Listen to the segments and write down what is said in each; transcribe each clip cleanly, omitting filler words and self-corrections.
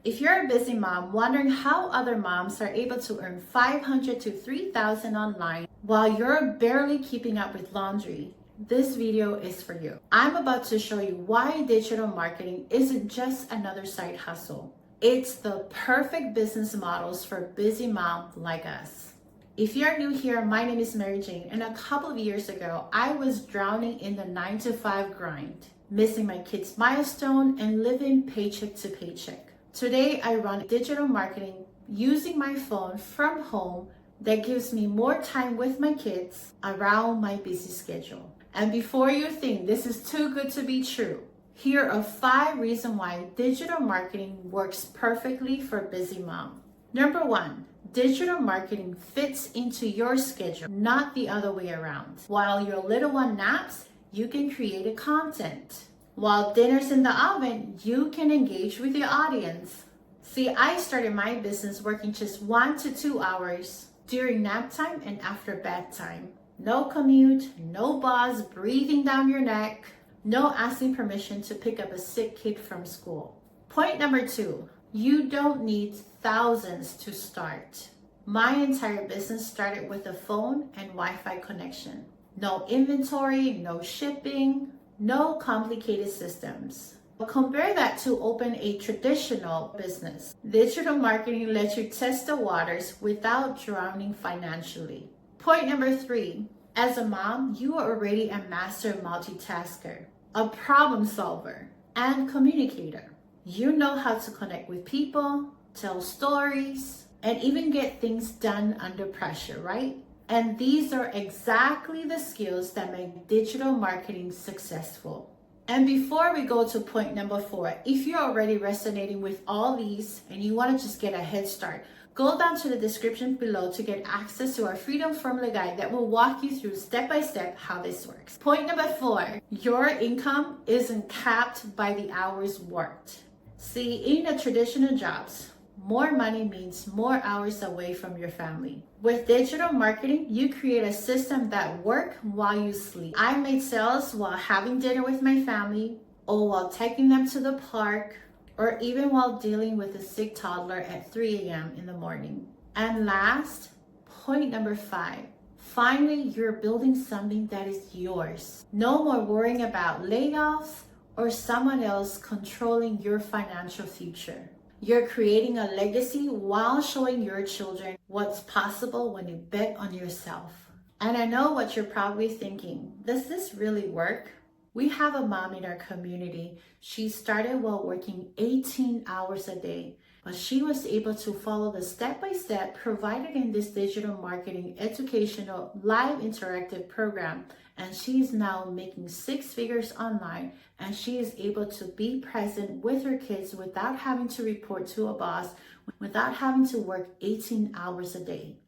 If you're a busy mom wondering how other moms are able to earn 500 to 3,000 online while you're barely keeping up with laundry, this video is for you. I'm about to show you why digital marketing isn't just another side hustle. It's the perfect business models for busy moms like us. If you're new here, my name is Mary Jane, and a couple of years ago, I was drowning in the 9-to-5 grind, missing my kids' milestone and living paycheck to paycheck. Today, I run digital marketing using my phone from home that gives me more time with my kids around my busy schedule. And before you think this is too good to be true, here are 5 reasons why digital marketing works perfectly for busy mom. Number 1, digital marketing fits into your schedule, not the other way around. While your little one naps, you can create a content. While dinner's in the oven, you can engage with your audience. See, I started my business working just 1 to 2 hours during nap time and after bedtime. No commute, no boss breathing down your neck, no asking permission to pick up a sick kid from school. Point number 2, you don't need thousands to start. My entire business started with a phone and Wi-Fi connection. No inventory, no shipping, no complicated systems. Compare that to open a traditional business. Digital marketing lets you test the waters without drowning financially. Point number 3, as a mom, you are already a master multitasker, a problem solver, and communicator. You know how to connect with people, tell stories, and even get things done under pressure, right? And these are exactly the skills that make digital marketing successful. And before we go to point number 4, if you're already resonating with all these and you want to just get a head start, go down to the description below to get access to our Freedom Formula guide that will walk you through step-by-step how this works. Point number 4, your income isn't capped by the hours worked. See, in the traditional jobs, more money means more hours away from your family. With digital marketing, you create a system that works while you sleep. I made sales while having dinner with my family, or while taking them to the park, or even while dealing with a sick toddler at 3 a.m. in the morning. And last, point number 5. Finally, you're building something that is yours. No more worrying about layoffs or someone else controlling your financial future. You're creating a legacy while showing your children what's possible when you bet on yourself. And I know what you're probably thinking. Does this really work? We have a mom in our community. She started while working 18 hours a day, but she was able to follow the step-by-step provided in this digital marketing educational live interactive program. And she is now making 6 figures online, and she is able to be present with her kids without having to report to a boss, without having to work 18 hours a day.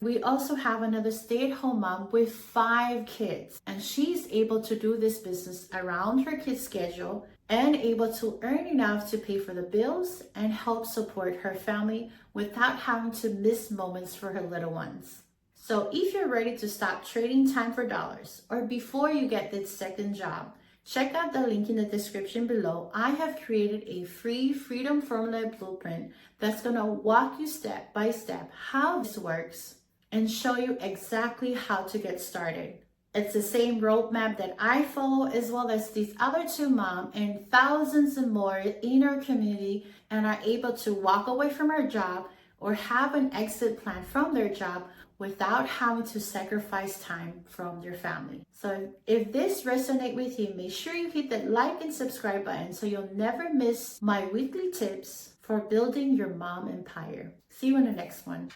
We also have another stay-at-home mom with 5 kids, and she's able to do this business around her kids' schedule and able to earn enough to pay for the bills and help support her family without having to miss moments for her little ones. So if you're ready to stop trading time for dollars, or before you get that second job, check out the link in the description below. I have created a free Freedom Formula blueprint that's going to walk you step by step how this works and show you exactly how to get started. It's the same roadmap that I follow, as well as these other 2 moms and thousands and more in our community, and are able to walk away from our job or have an exit plan from their job without having to sacrifice time from your family. So if this resonates with you, make sure you hit that like and subscribe button so you'll never miss my weekly tips for building your mom empire. See you in the next one.